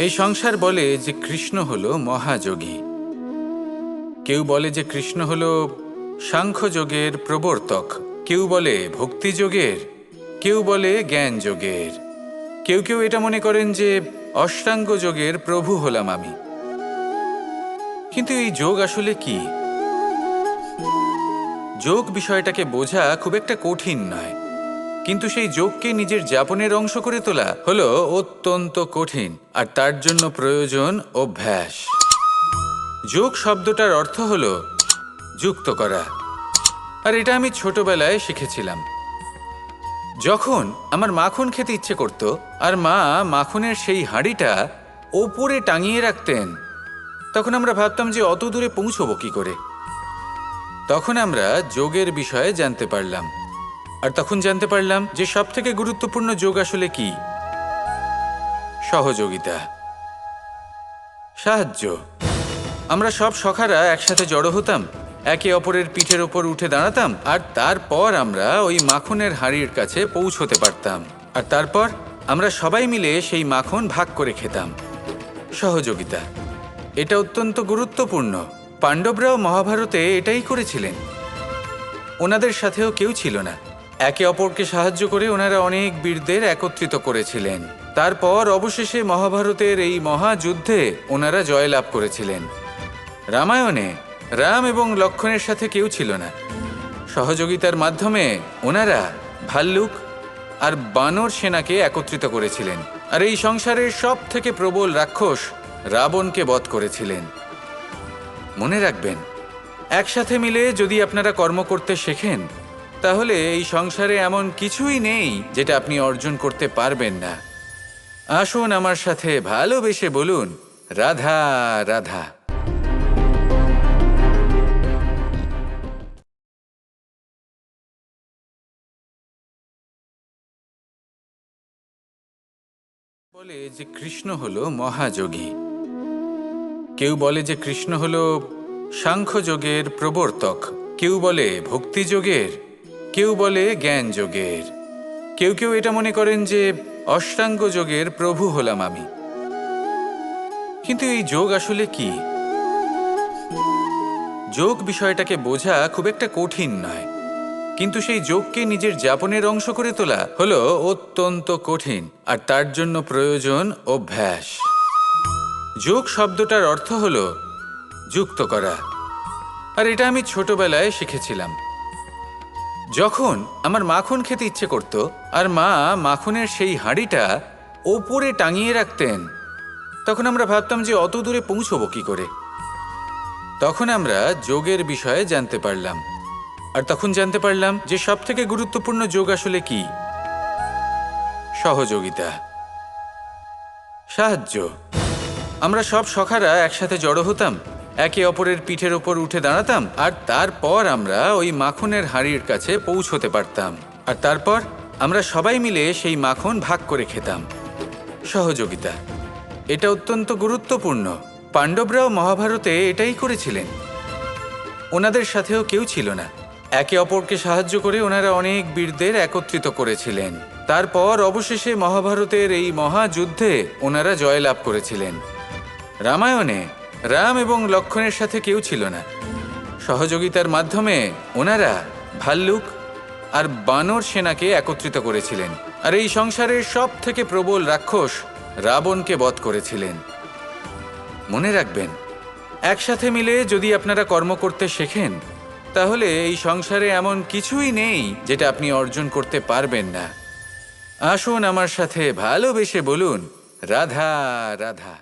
এই সংসার বলে যে কৃষ্ণ হলো মহাযোগী, কেউ বলে যে কৃষ্ণ হলো সাংখ্যযোগের প্রবর্তক, কেউ বলে ভক্তিযোগের, কেউ বলে জ্ঞান যোগের, কেউ কেউ এটা মনে করেন যে অষ্টাঙ্গ যোগের প্রভু হলাম আমি। কিন্তু এই যোগ আসলে কি? যোগ বিষয়টাকে বোঝা খুব একটা কঠিন নয়, কিন্তু সেই যোগকে নিজের যাপনের অংশ করে তোলা হলো অত্যন্ত কঠিন, আর তার জন্য প্রয়োজন অভ্যাস। যোগ শব্দটার অর্থ হলো যুক্ত করা, আর এটা আমি ছোটবেলায় শিখেছিলাম। যখন আমার মাখন খেতে ইচ্ছে করত আর মা মাখনের সেই হাঁড়িটা ওপরে টাঙিয়ে রাখতেন, তখন আমরা ভাবতাম যে অত দূরে পৌঁছবো কি করে। তখন আমরা যোগের বিষয়ে জানতে পারলাম, আর তখন জানতে পারলাম যে সবথেকে গুরুত্বপূর্ণ যোগ আসলে কি? সহযোগিতা, সাহায্য। আমরা সব সখারা একসাথে জড়ো হতাম, একে অপরের পিঠের ওপর উঠে দাঁড়াতাম, আর তারপর আমরা ওই মাখনের হাঁড়ির কাছে পৌঁছতে পারতাম, আর তারপর আমরা সবাই মিলে সেই মাখন ভাগ করে খেতাম। সহযোগিতা, এটা অত্যন্ত গুরুত্বপূর্ণ। পাণ্ডবরাও মহাভারতে এটাই করেছিলেন। ওনাদের সাথেও কেউ ছিল না, একে অপরকে সাহায্য করে ওনারা অনেক বীরদের একত্রিত করেছিলেন। তারপর অবশেষে মহাভারতের এই মহাযুদ্ধে ওনারা জয়লাভ করেছিলেন। রামায়ণে রাম এবং লক্ষ্মণের সাথে কেউ ছিল না। সহযোগিতার মাধ্যমে ওনারা ভাল্লুক আর বানর সেনাকে একত্রিত করেছিলেন, আর এই সংসারের সব থেকে প্রবল রাক্ষস রাবণকে বধ করেছিলেন। মনে রাখবেন, একসাথে মিলে যদি আপনারা কর্ম করতে শেখেন, তাহলে এই সংসারে এমন কিছুই নেই যেটা আপনি অর্জন করতে পারবেন না। আসুন আমার সাথে ভালোবেসে বলুন, রাধা রাধা। বলে যে কৃষ্ণ হলো মহাযোগী, কেউ বলে যে কৃষ্ণ হলো সাংখ্যযোগের প্রবর্তক, কেউ বলে ভক্তিযোগের, কেউ বলে জ্ঞান যোগের, কেউ কেউ এটা মনে করেন যে অষ্টাঙ্গ যোগের প্রভু হলাম আমি। কিন্তু এই যোগ আসলে কি? যোগ বিষয়টাকে বোঝা খুব একটা কঠিন নয়, কিন্তু সেই যোগকে নিজের যাপনের অংশ করে তোলা হলো অত্যন্ত কঠিন, আর তার জন্য প্রয়োজন অভ্যাস। যোগ শব্দটার অর্থ হলো যুক্ত করা, আর এটা আমি ছোটবেলায় শিখেছিলাম। যখন আমার মাখন খেতে ইচ্ছে করত আর মা মাখনের সেই হাঁড়িটা ওপরে টাঙিয়ে রাখতেন, তখন আমরা ভাবতাম যে অত দূরে পৌঁছবো কি করে। তখন আমরা যোগের বিষয়ে জানতে পারলাম, আর তখন জানতে পারলাম যে সবথেকে গুরুত্বপূর্ণ যোগ আসলে কি? সহযোগিতা, সাহায্য। আমরা সব সখারা একসাথে জড়ো হতাম, একে অপরের পিঠের ওপর উঠে দাঁড়াতাম, আর তারপর আমরা ওই মাখনের হাঁড়ির কাছে পৌঁছতে পারতাম, আর তারপর আমরা সবাই মিলে সেই মাখন ভাগ করে খেতাম। সহযোগিতা, এটা অত্যন্ত গুরুত্বপূর্ণ। পাণ্ডবরাও মহাভারতে এটাই করেছিলেন। ওনাদের সাথেও কেউ ছিল না, একে অপরকে সাহায্য করে ওনারা অনেক বীরদের একত্রিত করেছিলেন। তারপর অবশেষে মহাভারতের এই মহাযুদ্ধে ওনারা জয়লাভ করেছিলেন। রামায়ণে রাম এবং লক্ষ্মণের সাথে কেউ ছিল না। সহযোগিতার মাধ্যমে ওনারা ভাল্লুক আর বানর সেনাকে একত্রিত করেছিলেন, আর এই সংসারের সব থেকে প্রবল রাক্ষস রাবণকে বধ করেছিলেন। মনে রাখবেন, একসাথে মিলে যদি আপনারা কর্ম করতে শেখেন, তাহলে এই সংসারে এমন কিছুই নেই যেটা আপনি অর্জন করতে পারবেন না। আসুন আমার সাথে ভালোবেসে বলুন, রাধা রাধা।